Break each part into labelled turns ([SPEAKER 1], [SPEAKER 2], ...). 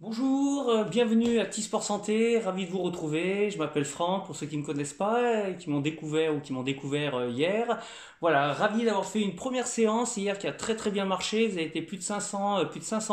[SPEAKER 1] Bonjour, bienvenue à T-Sport Santé, ravi de vous retrouver. Je m'appelle Franck pour ceux qui ne me connaissent pas et qui m'ont découvert ou qui m'ont découvert hier. Voilà, ravi d'avoir fait une première séance hier qui a très bien marché. Vous avez été plus de 500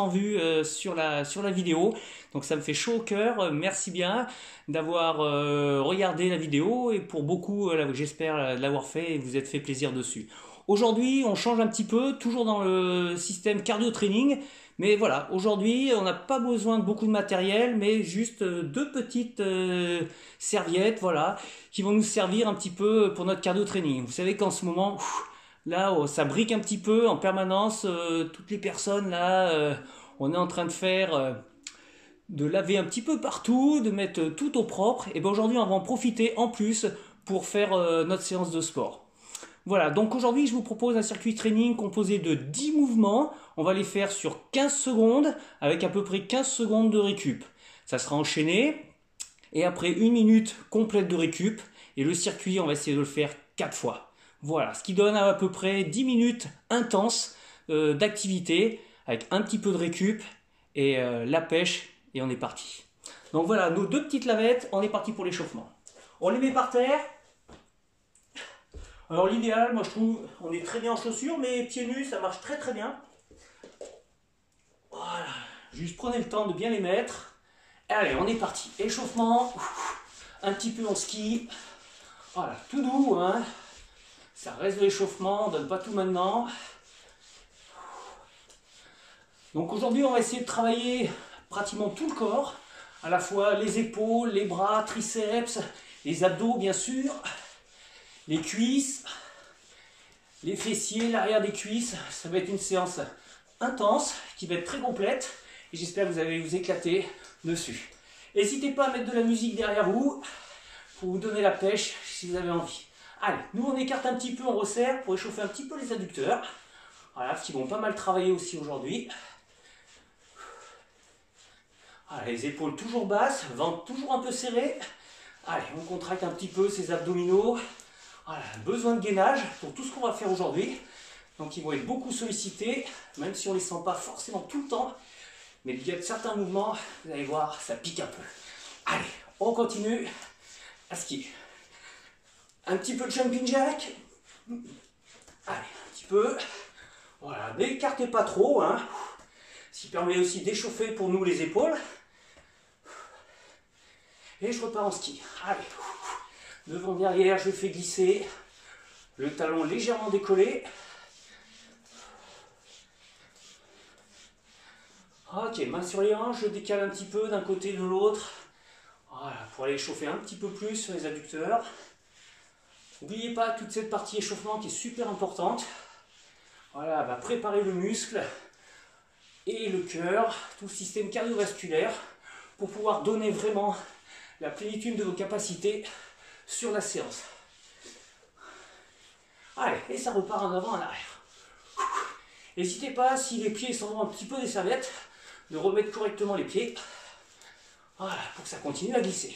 [SPEAKER 1] vues sur la vidéo. Donc ça me fait chaud au cœur. Merci bien d'avoir regardé la vidéo et pour beaucoup, j'espère l'avoir fait et vous êtes fait plaisir dessus. Aujourd'hui, on change un petit peu, toujours dans le système cardio training. Mais voilà, aujourd'hui, on n'a pas besoin de beaucoup de matériel, mais juste deux petites serviettes, voilà, qui vont nous servir un petit peu pour notre cardio training. Vous savez qu'en ce moment, là, ça brique un petit peu en permanence. Toutes les personnes là, on est en train de faire, de laver un petit peu partout, de mettre tout au propre. Et bien aujourd'hui, on va en profiter en plus pour faire notre séance de sport. Voilà, donc aujourd'hui je vous propose un circuit training composé de 10 mouvements. On va les faire sur 15 secondes avec à peu près 15 secondes de récup. Ça sera enchaîné et après une minute complète de récup. Et le circuit, on va essayer de le faire 4 fois. Voilà, ce qui donne à peu près 10 minutes intenses d'activité avec un petit peu de récup et la pêche et on est parti. Donc voilà, nos deux petites lavettes, on est parti pour l'échauffement. On les met par terre. Alors l'idéal, moi je trouve, on est très bien en chaussures, mais pieds nus, ça marche très bien. Voilà, juste prenez le temps de bien les mettre. Allez, on est parti. Échauffement, un petit peu en ski. Voilà, tout doux, hein. Ça reste de l'échauffement, on donne pas tout maintenant. Donc aujourd'hui, on va essayer de travailler pratiquement tout le corps, à la fois les épaules, les bras, triceps, les abdos bien sûr, les cuisses, les fessiers, l'arrière des cuisses. Ça va être une séance intense qui va être très complète et j'espère que vous allez vous éclater dessus. N'hésitez pas à mettre de la musique derrière vous pour vous donner la pêche si vous avez envie. Allez, nous on écarte un petit peu, on resserre pour échauffer un petit peu les adducteurs. Voilà, qui vont pas mal travailler aussi aujourd'hui. Allez, les épaules toujours basses, ventre toujours un peu serré. Allez, on contracte un petit peu ces abdominaux. Voilà, besoin de gainage pour tout ce qu'on va faire aujourd'hui. Donc ils vont être beaucoup sollicités, même si on ne les sent pas forcément tout le temps. Mais il y a certains mouvements, vous allez voir, ça pique un peu. Allez, on continue à skier. Un petit peu de jumping jack. Allez, un petit peu. Voilà, n'écartez pas trop, hein. Ce qui permet aussi d'échauffer pour nous les épaules. Et je repars en ski. Allez. Devant, derrière, je fais glisser. Le talon légèrement décollé. Ok, main sur les hanches, je décale un petit peu d'un côté et de l'autre. Voilà, pour aller chauffer un petit peu plus sur les adducteurs. N'oubliez pas toute cette partie échauffement qui est super importante. Voilà, va préparer le muscle et le cœur, tout le système cardiovasculaire pour pouvoir donner vraiment la plénitude de vos capacités sur la séance. Allez, et ça repart en avant, en arrière. N'hésitez pas, si les pieds sont un petit peu des serviettes, de remettre correctement les pieds. Voilà, pour que ça continue à glisser.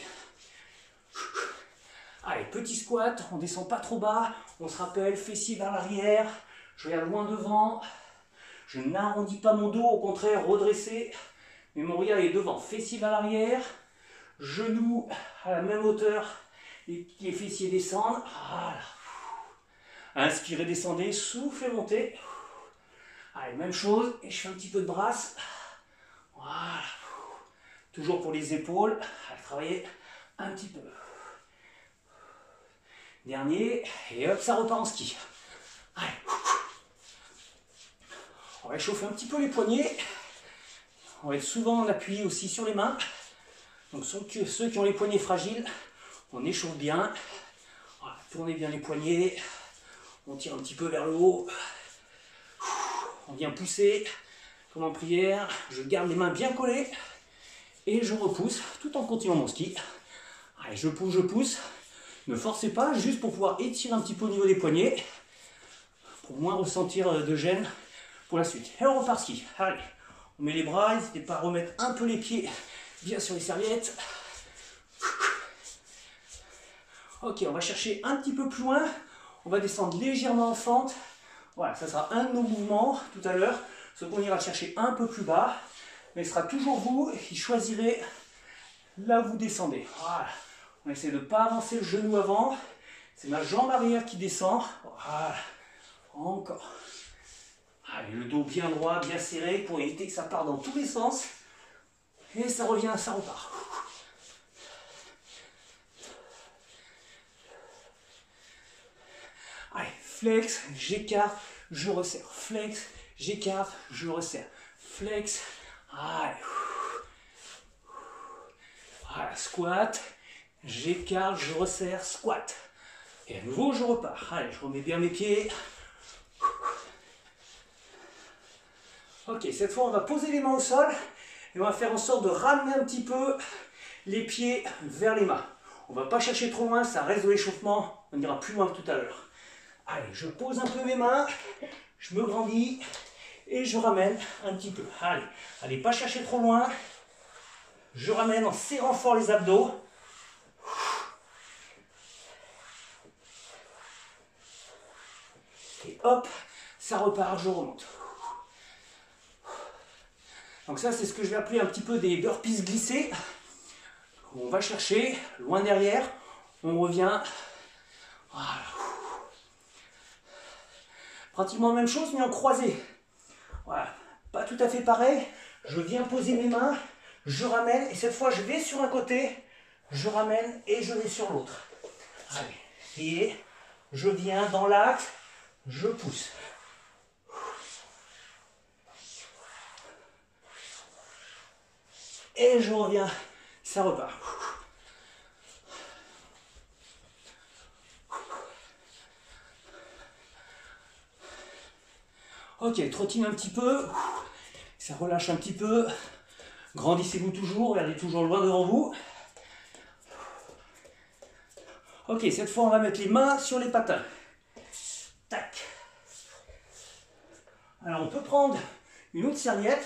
[SPEAKER 1] Allez, petit squat, on descend pas trop bas, on se rappelle, fessiers vers l'arrière, je regarde loin devant, je n'arrondis pas mon dos, au contraire, redressé, mais mon regard est devant, fessiers vers l'arrière, genoux à la même hauteur, les fessiers descendent, voilà. Inspirez, descendez, soufflez, montez. Allez, même chose, et je fais un petit peu de brasse. Voilà. Toujours pour les épaules, allez, travailler un petit peu. Dernier, et hop, ça repart en ski. Allez. On va échauffer un petit peu les poignets. On va être souvent en appui aussi sur les mains. Donc ceux qui ont les poignets fragiles, on échauffe bien. Voilà, tournez bien les poignets. On tire un petit peu vers le haut. On vient pousser comme en prière. Je garde les mains bien collées. Et je repousse tout en continuant mon ski. Allez, je pousse. Ne forcez pas, juste pour pouvoir étirer un petit peu au niveau des poignets. Pour moins ressentir de gêne pour la suite. Et on repart ski. Allez, on met les bras. N'hésitez pas à remettre un peu les pieds bien sur les serviettes. Ok, on va chercher un petit peu plus loin. On va descendre légèrement en fente. Voilà, ça sera un de nos mouvements tout à l'heure. Sauf qu'on ira chercher un peu plus bas. mais ce sera toujours vous qui choisirez là où vous descendez. Voilà. On essaie de ne pas avancer le genou avant. C'est ma jambe arrière qui descend. Voilà. Encore. Allez, le dos bien droit, bien serré pour éviter que ça parte dans tous les sens. Et ça revient, ça repart. Allez, flex, j'écarte, je resserre. Flex, j'écarte, je resserre. Flex, allez. Voilà, squat, j'écarte, je resserre, squat. Et à nouveau, je repars. Allez, je remets bien mes pieds. Ok, cette fois, on va poser les mains au sol et on va faire en sorte de ramener un petit peu les pieds vers les mains. On ne va pas chercher trop loin, ça reste de l'échauffement. On ira plus loin que tout à l'heure. Allez, je pose un peu mes mains, je me grandis et je ramène un petit peu. Allez, allez pas chercher trop loin. Je ramène en serrant fort les abdos. Et hop, ça repart, je remonte. Donc ça, c'est ce que je vais appeler un petit peu des burpees glissés. On va chercher, loin derrière, on revient. Voilà. Pratiquement la même chose, mais en croisé. Voilà, pas tout à fait pareil. Je viens poser mes mains, je ramène, et cette fois, je vais sur un côté, je ramène et je vais sur l'autre. Allez, et je viens dans l'axe, je pousse. Et je reviens, ça repart. Ok, trottine un petit peu, ça relâche un petit peu. Grandissez-vous toujours, regardez toujours loin devant vous. Ok, cette fois on va mettre les mains sur les patins. Tac. Alors on peut prendre une autre serviette.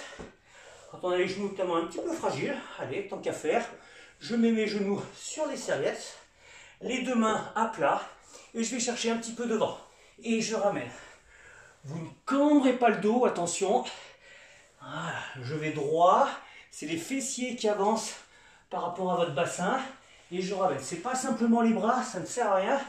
[SPEAKER 1] Quand on a les genoux notamment un petit peu fragiles, allez, tant qu'à faire, je mets mes genoux sur les serviettes, les deux mains à plat, et je vais chercher un petit peu devant. Et je ramène. Vous ne cambrez pas le dos, attention. Voilà, je vais droit, c'est les fessiers qui avancent par rapport à votre bassin, et je ramène. C'est pas simplement les bras, ça ne sert à rien,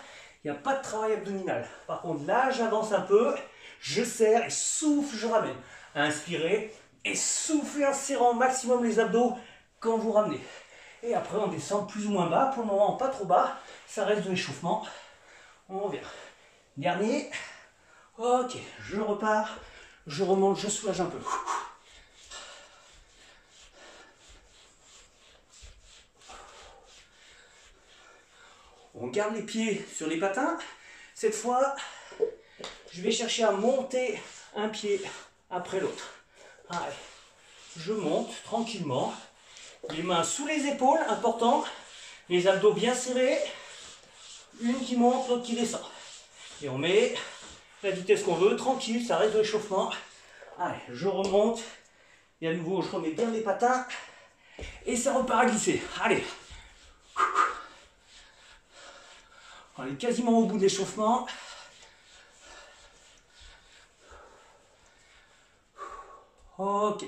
[SPEAKER 1] il n'y a pas de travail abdominal. Par contre, là, j'avance un peu, je serre et souffle, je ramène. Inspirez. Et soufflez en serrant au maximum les abdos quand vous ramenez. Et après, on descend plus ou moins bas. Pour le moment, pas trop bas. Ça reste de l'échauffement. On revient. Dernier. Ok, je repars. Je remonte, je soulage un peu. On garde les pieds sur les patins. Cette fois, je vais chercher à monter un pied après l'autre. Allez, je monte tranquillement, les mains sous les épaules, important, les abdos bien serrés, une qui monte, l'autre qui descend. Et on met la vitesse qu'on veut, tranquille, ça reste de l'échauffement. Allez, je remonte, et à nouveau je remets bien les patins, et ça repart à glisser. Allez, on est quasiment au bout de l'échauffement. Ok,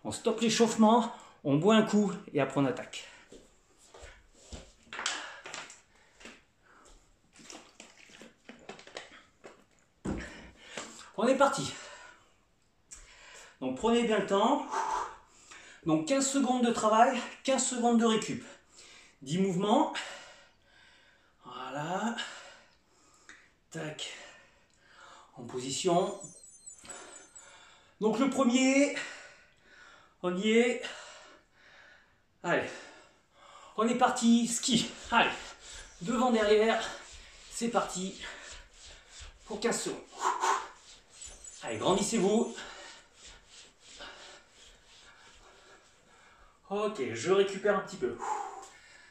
[SPEAKER 1] on stoppe l'échauffement, on boit un coup et après on attaque. On est parti. Donc prenez bien le temps. Donc 15 secondes de travail, 15 secondes de récup. 10 mouvements. Voilà. Tac. En position. Donc le premier, on y est. Allez, on est parti, ski. Allez, devant, derrière, c'est parti pour 15 secondes. Allez, grandissez-vous. Ok, je récupère un petit peu.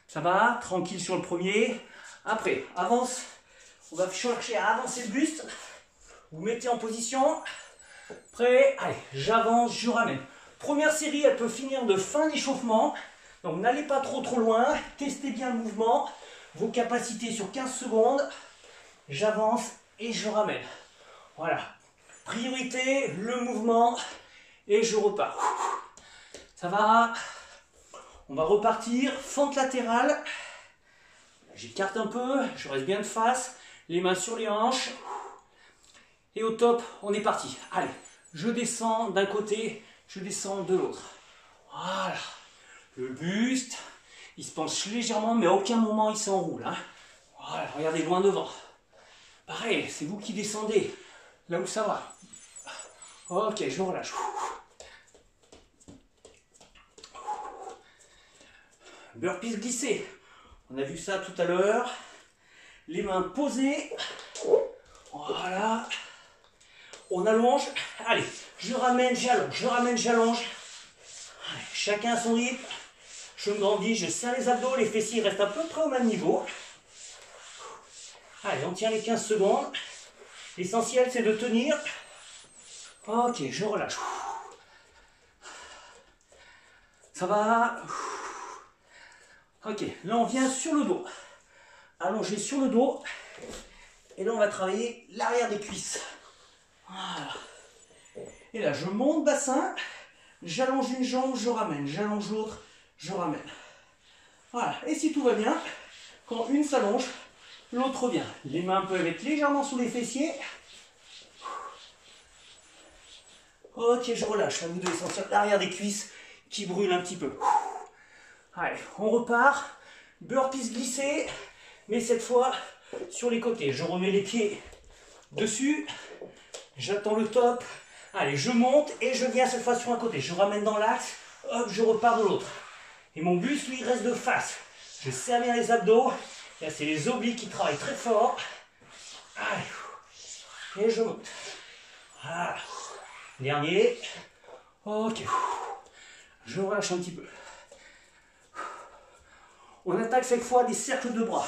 [SPEAKER 1] Ça va, tranquille sur le premier. Après, avance. On va chercher à avancer le buste. Vous mettez en position. Prêt, allez, j'avance, je ramène. Première série, elle peut finir de fin d'échauffement. Donc n'allez pas trop loin. Testez bien le mouvement. Vos capacités sur 15 secondes. J'avance et je ramène. Voilà. Priorité, le mouvement. Et je repars. Ça va. On va repartir, fente latérale. J'écarte un peu, je reste bien de face, les mains sur les hanches. Et au top, on est parti. Allez, je descends d'un côté, je descends de l'autre. Voilà. Le buste, il se penche légèrement, mais à aucun moment il s'enroule. Hein. Voilà, regardez loin devant. Pareil, c'est vous qui descendez là où ça va. Ok, je relâche. Burpees glissés. On a vu ça tout à l'heure. Les mains posées. Voilà. On allonge. Allez, je ramène, j'allonge. Je ramène, j'allonge. Chacun à son rythme. Je me grandis, je serre les abdos. Les fessiers restent à peu près au même niveau. Allez, on tient les 15 secondes. L'essentiel, c'est de tenir. Ok, je relâche. Ça va. Ok, là on vient sur le dos. Allongé sur le dos. Et là on va travailler l'arrière des cuisses. Voilà. Et là je monte bassin. J'allonge une jambe, je ramène. J'allonge l'autre, je ramène. Voilà. Et si tout va bien, quand une s'allonge, l'autre revient. Les mains peuvent être légèrement sous les fessiers. Ok, je relâche. Là vous devez sentir l'arrière des cuisses qui brûle un petit peu. Allez, on repart. Burpees glissés, mais cette fois sur les côtés. Je remets les pieds dessus. J'attends le top. Allez, je monte et je viens cette fois sur un côté. Je ramène dans l'axe. Hop, je repars de l'autre. Et mon buste, lui, reste de face. Je serre bien les abdos. Là, c'est les obliques qui travaillent très fort. Allez. Et je monte. Voilà. Dernier. Ok. Je relâche un petit peu. On attaque cette fois des cercles de bras.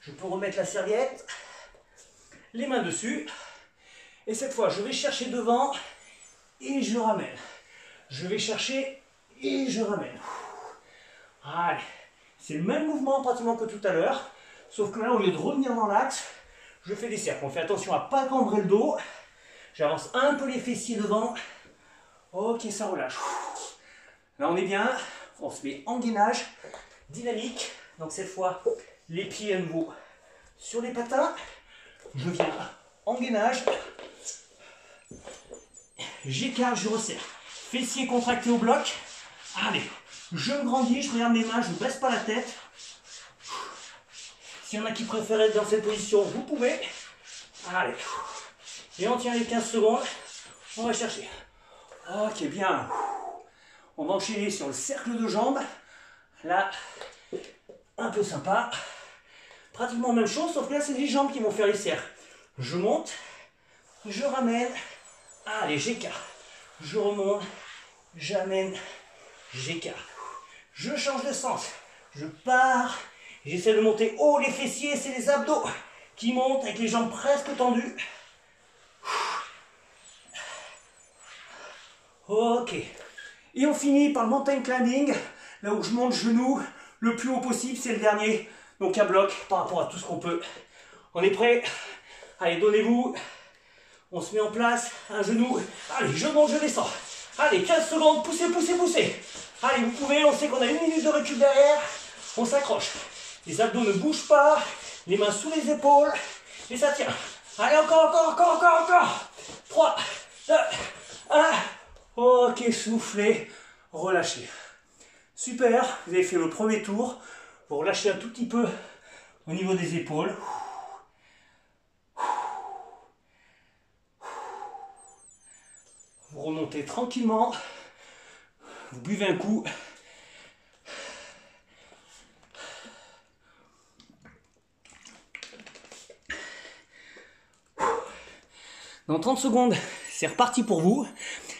[SPEAKER 1] Je peux remettre la serviette, les mains dessus. Et cette fois, je vais chercher devant et je ramène. Je vais chercher et je ramène. Allez, c'est le même mouvement pratiquement que tout à l'heure. Sauf que là, au lieu de revenir dans l'axe, je fais des cercles. On fait attention à ne pas cambrer le dos. J'avance un peu les fessiers devant. Ok, ça relâche. Là, on est bien. On se met en gainage. Dynamique, donc cette fois les pieds à nouveau sur les patins, je viens en gainage, j'écarte, je resserre, fessiers contractés au bloc, allez, je me grandis, je regarde mes mains, je ne baisse pas la tête, s'il y en a qui préfèrent être dans cette position, vous pouvez, allez, et on tient les 15 secondes, on va chercher, ok bien, on va enchaîner sur le cercle de jambes. Là, un peu sympa. Pratiquement même chose, sauf que là, c'est les jambes qui vont faire les cercles. Je monte, je ramène. Allez, j'écarte. Je remonte, j'amène, j'écarte. Je change de sens. Je pars. J'essaie de monter haut les fessiers, c'est les abdos qui montent avec les jambes presque tendues. Ok. Et on finit par le mountain climbing. Là où je monte genou le plus haut possible, c'est le dernier. Donc à bloc par rapport à tout ce qu'on peut. On est prêt? Allez, donnez-vous. On se met en place. Un genou. Allez, je monte, je descends. Allez, 15 secondes. Poussez, poussez, poussez. Allez, vous pouvez. On sait qu'on a 1 minute de recul derrière. On s'accroche. Les abdos ne bougent pas. Les mains sous les épaules. Et ça tient. Allez, encore, encore, encore, encore, encore. 3, 2, 1. Ok, soufflez. Relâchez. Super, vous avez fait le premier tour. Vous relâchez un tout petit peu au niveau des épaules. Vous remontez tranquillement. Vous buvez un coup. Dans 30 secondes, c'est reparti pour vous.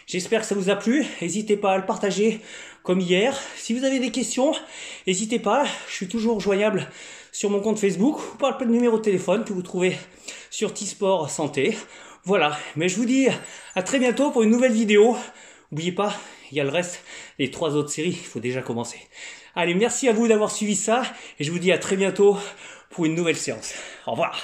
[SPEAKER 1] J'espère que ça vous a plu. N'hésitez pas à le partager comme hier. Si vous avez des questions, n'hésitez pas. Je suis toujours joignable sur mon compte Facebook ou par le numéro de téléphone que vous trouvez sur T-Sport Santé. Voilà. Mais je vous dis à très bientôt pour une nouvelle vidéo. N'oubliez pas, il y a le reste, les 3 autres séries. Il faut déjà commencer. Allez, merci à vous d'avoir suivi ça. Et je vous dis à très bientôt pour une nouvelle séance. Au revoir.